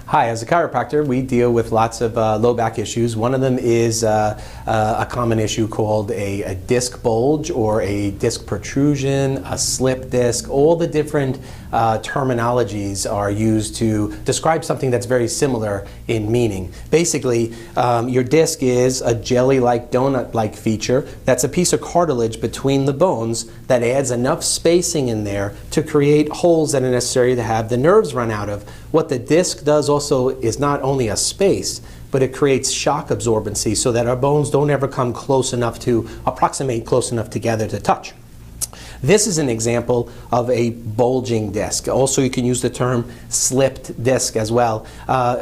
Hi, as a chiropractor, we deal with lots of low back issues. One of them is a common issue called a disc bulge or a disc protrusion, a slip disc. All the different terminologies are used to describe something that's very similar in meaning. Basically, your disc is a jelly-like, donut-like feature that's a piece of cartilage between the bones that adds enough spacing in there to create holes that are necessary to have the nerves run out of. What the disc does also is not only a space, but it creates shock absorbency so that our bones don't ever come close enough to approximate close enough together to touch. This is an example of a bulging disc. Also, you can use the term slipped disc as well.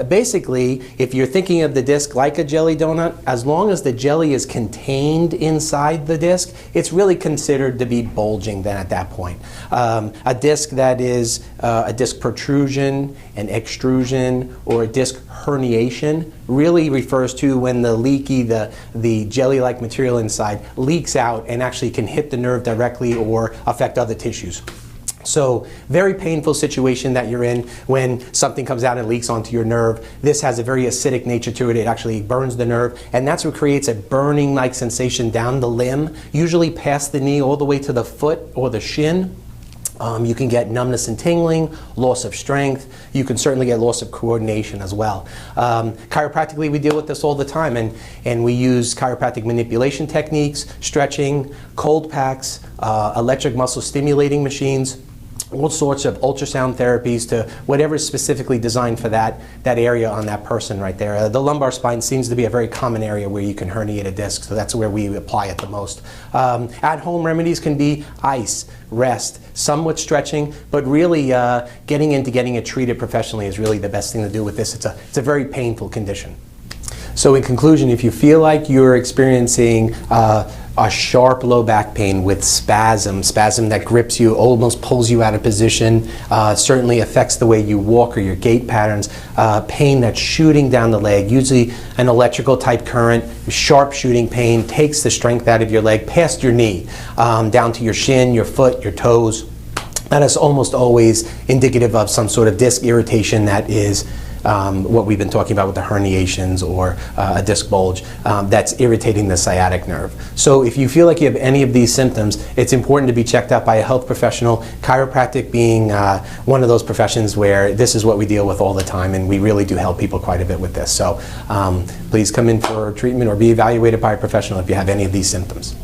Basically, if you're thinking of the disc like a jelly donut, as long as the jelly is contained inside the disc, it's really considered to be bulging then at that point. A disc that is a disc protrusion, an extrusion, or a disc herniation really refers to when the jelly-like material inside leaks out and actually can hit the nerve directly or affect other tissues. So, very painful situation that you're in when something comes out and leaks onto your nerve. This has a very acidic nature to it. It actually burns the nerve, and that's what creates a burning-like sensation down the limb, usually past the knee all the way to the foot or the shin. You can get numbness and tingling, loss of strength. You can certainly get loss of coordination as well. Chiropractically, we deal with this all the time, and we use chiropractic manipulation techniques, stretching, cold packs, electric muscle stimulating machines, all sorts of ultrasound therapies to whatever is specifically designed for that area on that person right there. The lumbar spine seems to be a very common area where you can herniate a disc, so that's where we apply it the most. At-home remedies can be ice, rest, somewhat stretching, but really getting it treated professionally is really the best thing to do with this. It's a very painful condition. So in conclusion, if you feel like you're experiencing a sharp low back pain with spasm that grips you, almost pulls you out of position, certainly affects the way you walk or your gait patterns, pain that's shooting down the leg, usually an electrical type current, sharp shooting pain, takes the strength out of your leg past your knee, down to your shin, your foot, your toes. That is almost always indicative of some sort of disc irritation that is what we've been talking about with the herniations or a disc bulge that's irritating the sciatic nerve. So if you feel like you have any of these symptoms, it's important to be checked out by a health professional, chiropractic being one of those professions where this is what we deal with all the time, and we really do help people quite a bit with this. So please come in for treatment or be evaluated by a professional if you have any of these symptoms.